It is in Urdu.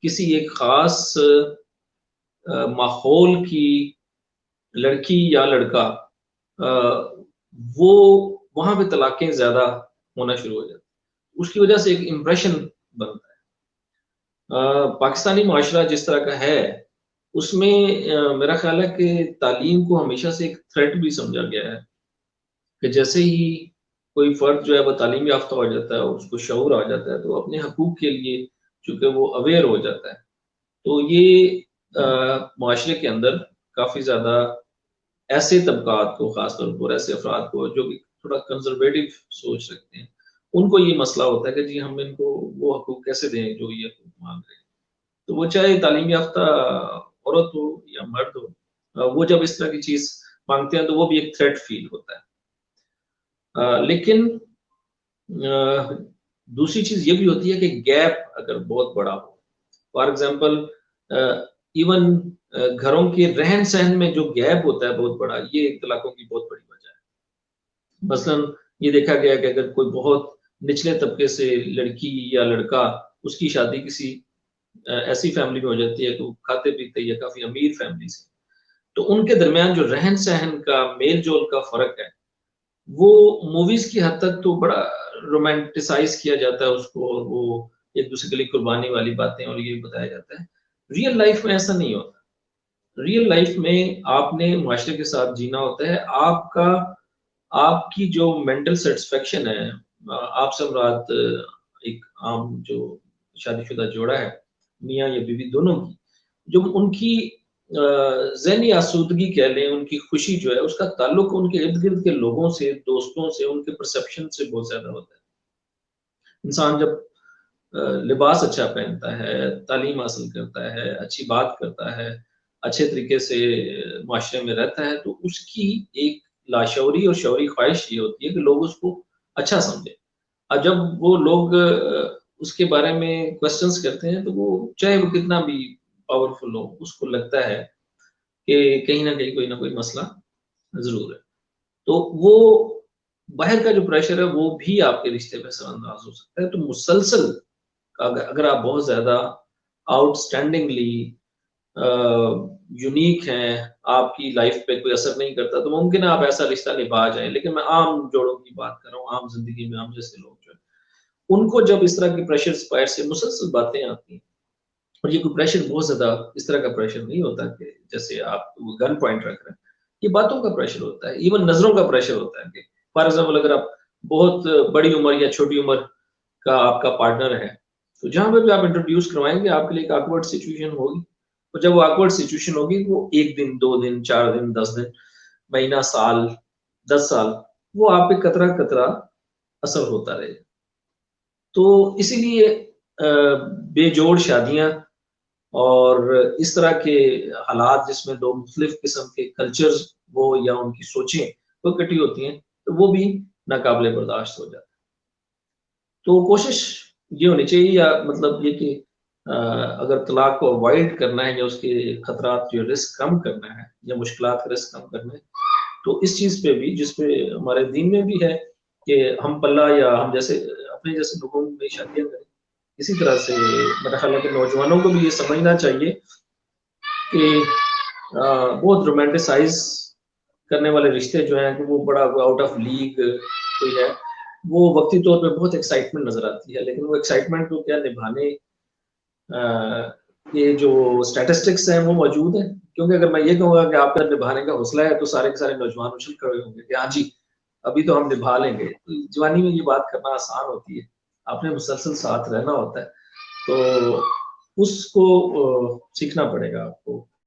کسی ایک خاص ماحول کی لڑکی یا لڑکا وہ وہاں پہ طلاقیں زیادہ ہونا شروع ہو جاتی، اس کی وجہ سے ایک امپریشن بنتا ہے۔ پاکستانی معاشرہ جس طرح کا ہے اس میں میرا خیال ہے کہ تعلیم کو ہمیشہ سے ایک تھریٹ بھی سمجھا گیا ہے، کہ جیسے ہی کوئی فرد جو ہے وہ تعلیم یافتہ ہو جاتا ہے اور اس کو شعور آ جاتا ہے تو اپنے حقوق کے لیے چونکہ وہ اویئر ہو جاتا ہے، تو یہ معاشرے کے اندر کافی زیادہ ایسے طبقات کو، خاص طور پر ایسے افراد کو جو کہ تھوڑا کنزرویٹو سوچ رکھتے ہیں، ان کو یہ مسئلہ ہوتا ہے کہ جی ہم ان کو وہ حقوق کیسے دیں جو یہ حقوق مانگ رہے ہیں۔ تو وہ چاہے تعلیم یافتہ عورت ہو یا مرد ہو، وہ جب اس طرح کی چیز مانگتے ہیں تو وہ بھی ایک تھریٹ فیل ہوتا ہے۔ لیکن دوسری چیز یہ بھی ہوتی ہے کہ گیپ اگر بہت بڑا ہو، فار ایگزامپل ایون گھروں کے رہن سہن میں جو گیپ ہوتا ہے بہت بڑا، یہ طلاقوں کی بہت بڑی وجہ ہے۔ مثلا یہ دیکھا گیا کہ اگر کوئی بہت نچلے طبقے سے لڑکی یا لڑکا، اس کی شادی کسی ایسی فیملی میں ہو جاتی ہے کہ وہ کھاتے پیتے یا کافی امیر فیملی سے، تو ان کے درمیان جو رہن سہن کا میل جول کا فرق ہے وہ موویز کی حد تک تو بڑا رومانٹیسائز کیا جاتا ہے اس کو، اور وہ ایک دوسرے کے لیے قربانی والی باتیں اور یہ بتایا جاتا ہے۔ ریئل لائف میں ایسا نہیں ہوتا۔ ریئل لائف میں آپ نے معاشرے کے ساتھ جینا ہوتا ہے، آپ کی جو مینٹل سیٹسفیکشن ہے، آپ سے مراد ایک عام جو شادی شدہ جوڑا ہے، میاں یا بیوی دونوں کی، جو ان کی ذہنی آسودگی کہہ لیں، ان کی خوشی جو ہے اس کا تعلق ان کے ارد گرد کے لوگوں سے، دوستوں سے، ان کے پرسپشن سے بہت زیادہ ہوتا ہے۔ انسان جب لباس اچھا پہنتا ہے، تعلیم حاصل کرتا ہے، اچھی بات کرتا ہے، اچھے طریقے سے معاشرے میں رہتا ہے، تو اس کی ایک لاشعوری اور شعوری خواہش یہ ہوتی ہے کہ لوگ اس کو اچھا سمجھیں۔ اور جب وہ لوگ اس کے بارے میں کوشچنس کرتے ہیں تو وہ چاہے وہ کتنا بھی پاورفل ہو، اس کو لگتا ہے کہ کہیں نہ کہیں کوئی نہ کوئی مسئلہ ضرور ہے۔ تو وہ باہر کا جو پریشر ہے وہ بھی آپ کے رشتے پہ اثر انداز ہو سکتا ہے۔ تو مسلسل اگر آپ بہت زیادہ آؤٹ اسٹینڈنگلی یونیک ہیں، آپ کی لائف پہ کوئی اثر نہیں کرتا، تو ممکن ہے آپ ایسا رشتہ نبھا جائیں۔ لیکن میں عام جوڑوں کی بات کر رہا ہوں، عام زندگی میں عام جیسے لوگ جو ہیں، ان کو جب اس طرح کی پریشر باہر سے مسلسل باتیں آتی ہیں، اور یہ کوئی پریشر بہت زیادہ اس طرح کا پریشر نہیں ہوتا کہ جیسے آپ گن پوائنٹ رکھ رہے ہیں، یہ باتوں کا پریشر ہوتا ہے، ایون نظروں کا پریشر ہوتا ہے کہ فار ایگزامپل اگر آپ بہت بڑی عمر یا چھوٹی عمر کا آپ کا پارٹنر ہے، تو جہاں پہ بھی آپ انٹروڈیوس کروائیں گے آپ کے لیے ایک آکورڈ سچویشن ہوگی، اور جب وہ آکورڈ سچویشن ہوگی وہ 1 دن 2 دن 4 دن 10 دن مہینہ سال 10 سال وہ آپ پہ قطرہ قطرہ اثر ہوتا رہے۔ تو اسی لیے بے جوڑ شادیاں اور اس طرح کے حالات جس میں دو مختلف قسم کے کلچرز وہ یا ان کی سوچیں وہ اکٹھی ہوتی ہیں، تو وہ بھی ناقابل برداشت ہو جاتا ہے۔ تو کوشش یہ ہونی چاہیے، یا مطلب یہ کہ اگر طلاق کو اوائڈ کرنا ہے یا اس کے خطرات جو رسک کم کرنا ہے یا مشکلات کا رسک کم کرنا ہے، تو اس چیز پہ بھی جس پہ ہمارے دین میں بھی ہے کہ ہم پلہ یا ہم جیسے اپنے جیسے لوگوں میں شادیاں کریں، اسی طرح سے میرا خیال ہے کہ نوجوانوں کو بھی یہ سمجھنا چاہیے کہ بہت رومانٹیسائز کرنے والے رشتے جو ہیں کہ وہ بڑا آؤٹ آف لیگ کوئی ہے، وہ وقتی طور پہ بہت ایکسائٹمنٹ نظر آتی ہے، لیکن وہ ایکسائٹمنٹ کو کیا نبھانے یہ جو اسٹیٹسٹکس ہیں وہ موجود ہیں۔ کیونکہ اگر میں یہ کہوں گا کہ آپ کا نبھانے کا حوصلہ ہے تو سارے کے سارے نوجوان اچھل کھڑے ہوں گے کہ ہاں جی ابھی تو ہم نبھا لیں گے۔ تو جوانی میں یہ بات کرنا آسان ہوتی ہے، آپ نے مسلسل ساتھ رہنا ہوتا ہے، تو اس کو سیکھنا پڑے گا آپ کو۔